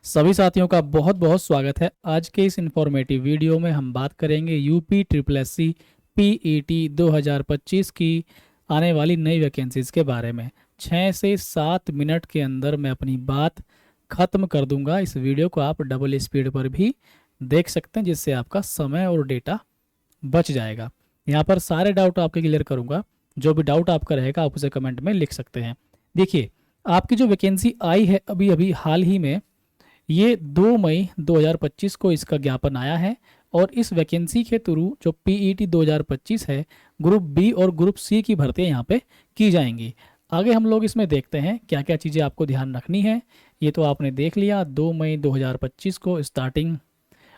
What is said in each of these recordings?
सभी साथियों का बहुत बहुत स्वागत है। आज के इस इंफॉर्मेटिव वीडियो में हम बात करेंगे UP triple S C PET 2025 की आने वाली नई वैकेंसीज के बारे में। 6 से 7 मिनट के अंदर मैं अपनी बात ख़त्म कर दूंगा। इस वीडियो को आप डबल स्पीड पर भी देख सकते हैं, जिससे आपका समय और डेटा बच जाएगा। यहाँ पर सारे डाउट आपके क्लियर करूँगा। जो भी डाउट आपका रहेगा आप उसे कमेंट में लिख सकते हैं। देखिए, आपकी जो वैकेंसी आई है अभी अभी हाल ही में, ये 2 मई 2025 को इसका ज्ञापन आया है। और इस वैकेंसी के थ्रू जो पीईटी 2025 है, ग्रुप बी और ग्रुप सी की भर्तियां यहाँ पे की जाएंगी। आगे हम लोग इसमें देखते हैं क्या क्या चीज़ें आपको ध्यान रखनी है। ये तो आपने देख लिया, 2 मई 2025 को स्टार्टिंग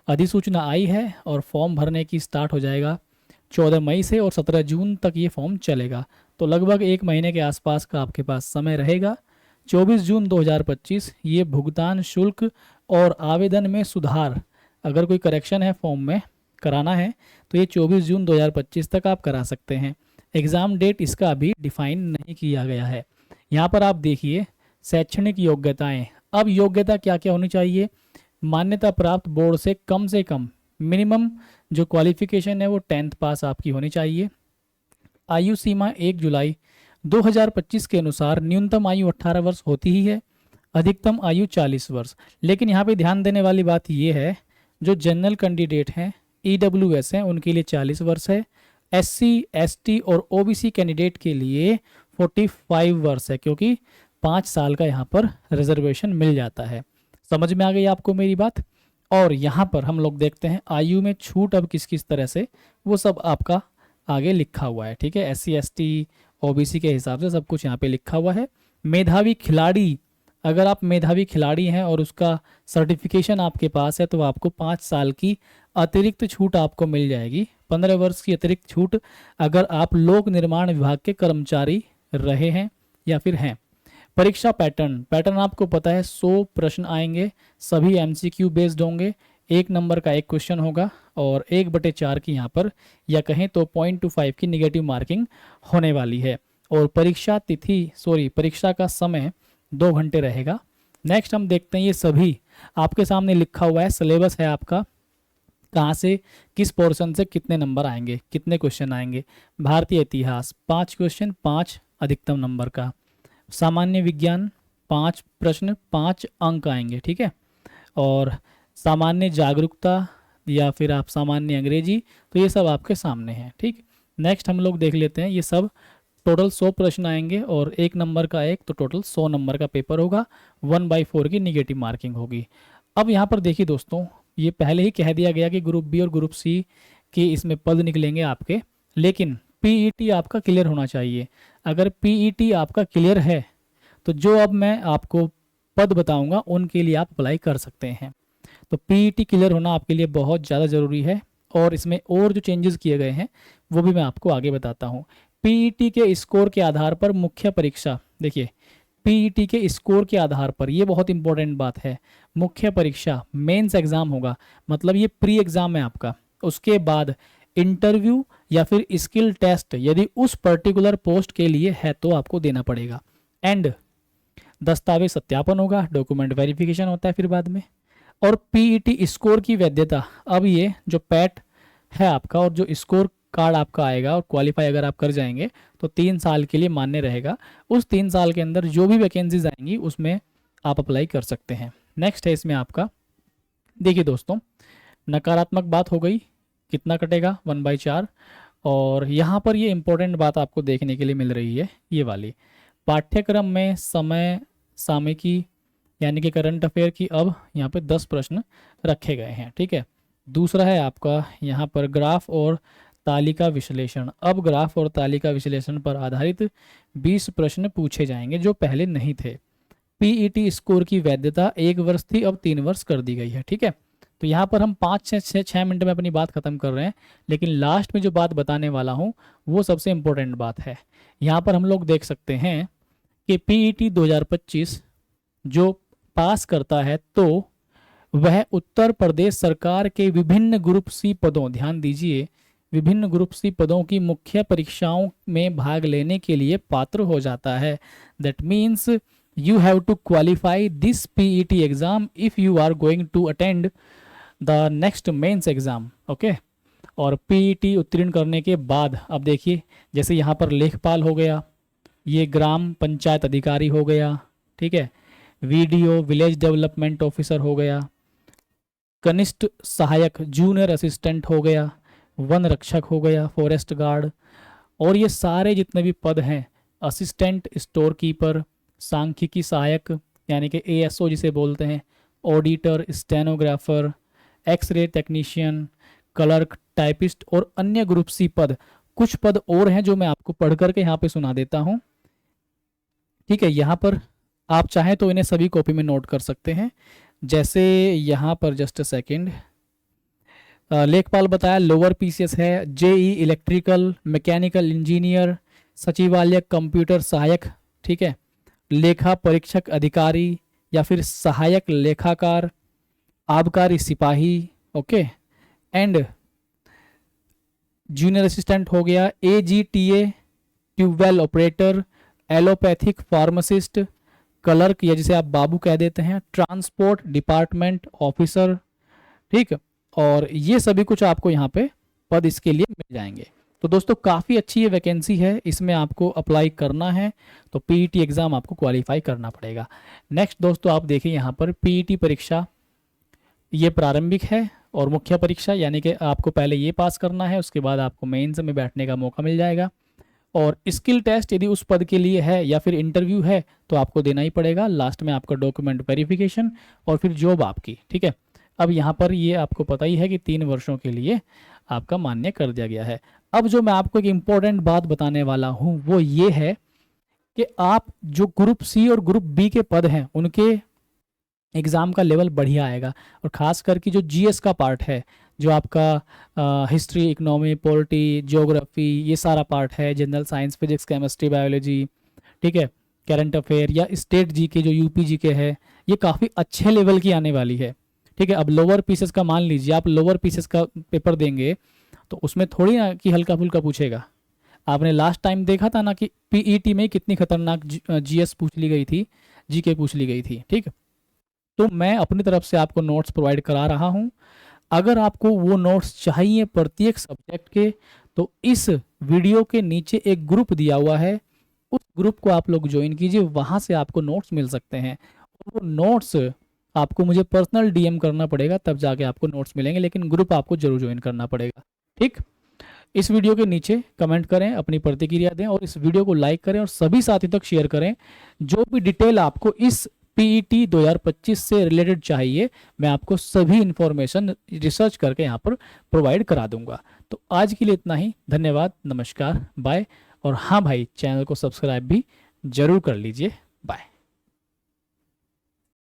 अधिसूचना आई है और फॉर्म भरने की स्टार्ट हो जाएगा 14 मई से और 17 जून तक ये फॉर्म चलेगा। तो लगभग 1 महीने के आसपास का आपके पास समय रहेगा। 24 जून 2025 ये भुगतान शुल्क और आवेदन में सुधार, अगर कोई करेक्शन है फॉर्म में कराना है तो ये 24 जून 2025 तक आप करा सकते हैं। एग्ज़ाम डेट इसका अभी डिफाइन नहीं किया गया है। यहाँ पर आप देखिए शैक्षणिक योग्यताएं। अब योग्यता क्या क्या होनी चाहिए? मान्यता प्राप्त बोर्ड से कम मिनिमम जो क्वालिफिकेशन है वो 10th पास आपकी होनी चाहिए। आयु सीमा 1 जुलाई 2025 के अनुसार न्यूनतम आयु 18 वर्ष होती ही है, अधिकतम आयु 40 वर्ष। लेकिन यहाँ पे ध्यान देने वाली बात ये है, जो जनरल कैंडिडेट हैं, ईडब्ल्यूएस हैं, उनके लिए 40 वर्ष है। एससी एसटी और ओबीसी कैंडिडेट के लिए 45 वर्ष है, क्योंकि 5 साल का यहाँ पर रिजर्वेशन मिल जाता है। समझ में आ गई आपको मेरी बात? और यहाँ पर हम लोग देखते हैं आयु में छूट अब किस किस तरह से, वो सब आपका आगे लिखा हुआ है। ठीक है, एससी एसटी ओबीसी के हिसाब से सब कुछ यहाँ पे लिखा हुआ है। मेधावी खिलाड़ी, अगर आप मेधावी खिलाड़ी हैं और उसका सर्टिफिकेशन आपके पास है तो आपको 5 साल की अतिरिक्त छूट आपको मिल जाएगी। 15 वर्ष की अतिरिक्त छूट अगर आप लोक निर्माण विभाग के कर्मचारी रहे हैं या फिर हैं। परीक्षा पैटर्न आपको पता है, 100 प्रश्न आएंगे, सभी एमसीक्यू बेस्ड होंगे। 1 नंबर का एक क्वेश्चन होगा और 1/4 की यहाँ पर या कहें तो 0.25 की निगेटिव मार्किंग होने वाली है। और परीक्षा का समय 2 घंटे रहेगा। नेक्स्ट हम देखते हैं, ये सभी आपके सामने लिखा हुआ है, सिलेबस है आपका, कहाँ से किस पोर्शन से कितने नंबर आएंगे, कितने क्वेश्चन आएंगे। भारतीय इतिहास 5 क्वेश्चन, 5 अधिकतम नंबर का। सामान्य विज्ञान 5 प्रश्न, 5 अंक आएंगे। ठीक है, और सामान्य जागरूकता या फिर आप सामान्य अंग्रेजी, तो ये सब आपके सामने हैं। ठीक, नेक्स्ट हम लोग देख लेते हैं, ये सब टोटल 100 प्रश्न आएंगे और 1 नंबर का एक, तो टोटल 100 नंबर का पेपर होगा। 1/4 की निगेटिव मार्किंग होगी। अब यहाँ पर देखिए दोस्तों, ये पहले ही कह दिया गया कि ग्रुप बी और ग्रुप सी के इसमें पद निकलेंगे आपके, लेकिन पीईटी आपका क्लियर होना चाहिए। अगर पीईटी आपका क्लियर है तो जो अब मैं आपको पद बताऊंगा उनके लिए आप अप्लाई कर सकते हैं। तो पीईटी क्लियर होना आपके लिए बहुत ज़्यादा ज़रूरी है। और इसमें और जो चेंजेस किए गए हैं वो भी मैं आपको आगे बताता हूँ। पीईटी के स्कोर के आधार पर मुख्य परीक्षा, देखिए पीईटी के स्कोर के आधार पर, ये बहुत इंपॉर्टेंट बात है, मुख्य परीक्षा मेंस एग्जाम होगा, मतलब ये प्री एग्जाम है आपका। उसके बाद इंटरव्यू या फिर स्किल टेस्ट यदि उस पर्टिकुलर पोस्ट के लिए है तो आपको देना पड़ेगा। एंड दस्तावेज सत्यापन होगा, डॉक्यूमेंट वेरिफिकेशन होता है फिर बाद में। और पीईटी स्कोर की वैधता, अब ये जो पैट है आपका और जो स्कोर कार्ड आपका आएगा और क्वालिफाई अगर आप कर जाएंगे तो 3 साल के लिए मान्य रहेगा। उस 3 साल के अंदर जो भी वैकेंसीज आएंगी उसमें आप अप्लाई कर सकते हैं। नेक्स्ट है इसमें आपका, देखिए दोस्तों, नकारात्मक बात हो गई, कितना कटेगा 1/4। और यहाँ पर ये इंपॉर्टेंट बात आपको देखने के लिए मिल रही है, ये वाली, पाठ्यक्रम में समय सामयिकी यानी कि करंट अफेयर की अब यहाँ पे 10 प्रश्न रखे गए हैं। ठीक है, दूसरा है आपका यहाँ पर ग्राफ और तालिका विश्लेषण। अब ग्राफ और तालिका विश्लेषण पर आधारित 20 प्रश्न पूछे जाएंगे जो पहले नहीं थे। पीईटी स्कोर की वैधता 1 वर्ष थी, अब 3 वर्ष कर दी गई है। ठीक है, तो यहाँ पर हम 5 से 6 मिनट में अपनी बात खत्म कर रहे हैं, लेकिन लास्ट में जो बात बताने वाला हूँ वो सबसे इम्पोर्टेंट बात है। यहाँ पर हम लोग देख सकते हैं कि पीईटी 2025 जो पास करता है तो वह उत्तर प्रदेश सरकार के विभिन्न ग्रुप सी पदों, ध्यान दीजिए, विभिन्न ग्रुप सी पदों की मुख्य परीक्षाओं में भाग लेने के लिए पात्र हो जाता है। That means You have to qualify this PET exam if you are going to attend the next mains exam. Okay, और पीईटी उत्तीर्ण करने के बाद अब देखिए, जैसे यहाँ पर लेखपाल हो गया, ये ग्राम पंचायत अधिकारी हो गया, ठीक है, वीडीओ विलेज डेवलपमेंट ऑफिसर हो गया, कनिष्ठ सहायक जूनियर असिस्टेंट हो गया, वन रक्षक हो गया, फॉरेस्ट गार्ड, और ये सारे जितने भी पद हैं, असिस्टेंट स्टोर कीपर, सांख्यिकी सहायक यानी कि एएसओ जिसे बोलते हैं, auditor, stenographer, x-ray technician, clerk, typist और अन्य ग्रुप सी पद। कुछ पद और हैं जो मैं आपको पढ़ करके यहाँ पे सुना देता हूँ, ठीक है। यहाँ पर आप चाहें तो इन्हें सभी कॉपी में नोट कर सकते हैं। जैसे यहाँ पर जस्ट अ सेकेंड, लेखपाल बताया, लोअर पीसीएस है, जेई इलेक्ट्रिकल मैकेनिकल इंजीनियर, सचिवालय कंप्यूटर सहायक, ठीक है, लेखा परीक्षक अधिकारी या फिर सहायक लेखाकार, आबकारी सिपाही, ओके, एंड जूनियर असिस्टेंट हो गया, AGTA tubewell operator, allopathic pharmacist, clerk या जिसे आप बाबू कह देते हैं, ट्रांसपोर्ट डिपार्टमेंट ऑफिसर, ठीक। और ये सभी कुछ आपको यहाँ पे पद इसके लिए मिल जाएंगे। तो दोस्तों काफ़ी अच्छी ये वैकेंसी है, इसमें आपको अप्लाई करना है तो पीईटी एग्ज़ाम आपको क्वालिफाई करना पड़ेगा। नेक्स्ट दोस्तों आप देखिए यहाँ पर पीईटी परीक्षा, ये प्रारंभिक है और मुख्य परीक्षा, यानी कि आपको पहले ये पास करना है, उसके बाद आपको मेंस में बैठने का मौका मिल जाएगा। और स्किल टेस्ट यदि उस पद के लिए है या फिर इंटरव्यू है तो आपको देना ही पड़ेगा। लास्ट में आपका डॉक्यूमेंट वेरिफिकेशन और फिर जॉब आपकी, ठीक है। अब यहाँ पर ये आपको पता ही है कि 3 वर्षों के लिए आपका मान्य कर दिया गया है। अब जो मैं आपको एक इम्पॉर्टेंट बात बताने वाला हूँ वो ये है कि आप जो ग्रुप सी और ग्रुप बी के पद हैं उनके एग्ज़ाम का लेवल बढ़िया आएगा, और ख़ास करके जो जीएस का पार्ट है, जो आपका हिस्ट्री, इकोनॉमी, पॉलिटी, ज्योग्राफी, ये सारा पार्ट है, general science, physics, chemistry, biology, ठीक है, करंट अफेयर या स्टेट जीके जो यूपी जीके है, ये काफ़ी अच्छे लेवल की आने वाली है, ठीक है। अब लोअर पीसेस का मान लीजिए, आप लोअर पीसेस का पेपर देंगे तो उसमें थोड़ी ना कि हल्का फुल्का पूछेगा। आपने लास्ट टाइम देखा था ना कि पीईटी में कितनी खतरनाक जीएस पूछ ली गई थी, जीके पूछ ली गई थी, ठीक। तो मैं अपनी तरफ से आपको नोट्स प्रोवाइड करा रहा हूँ। अगर आपको वो नोट्स चाहिए प्रत्येक सब्जेक्ट के तो इस वीडियो के नीचे एक ग्रुप दिया हुआ है, उस ग्रुप को आप लोग ज्वाइन कीजिए, वहाँ से आपको नोट्स मिल सकते हैं। और वो नोट्स आपको मुझे पर्सनल डीएम करना पड़ेगा, तब जाके आपको नोट्स मिलेंगे, लेकिन ग्रुप आपको जरूर ज्वाइन करना पड़ेगा, ठीक। इस वीडियो के नीचे कमेंट करें, अपनी प्रतिक्रिया दें और इस वीडियो को लाइक करें और सभी साथी तक शेयर करें। जो भी डिटेल आपको इस पीईटी 2025 से रिलेटेड चाहिए, मैं आपको सभी इंफॉर्मेशन रिसर्च करके यहाँ पर प्रोवाइड करा दूंगा। तो आज के लिए इतना ही, धन्यवाद, नमस्कार, बाय। और हाँ भाई, चैनल को सब्सक्राइब भी जरूर कर लीजिए।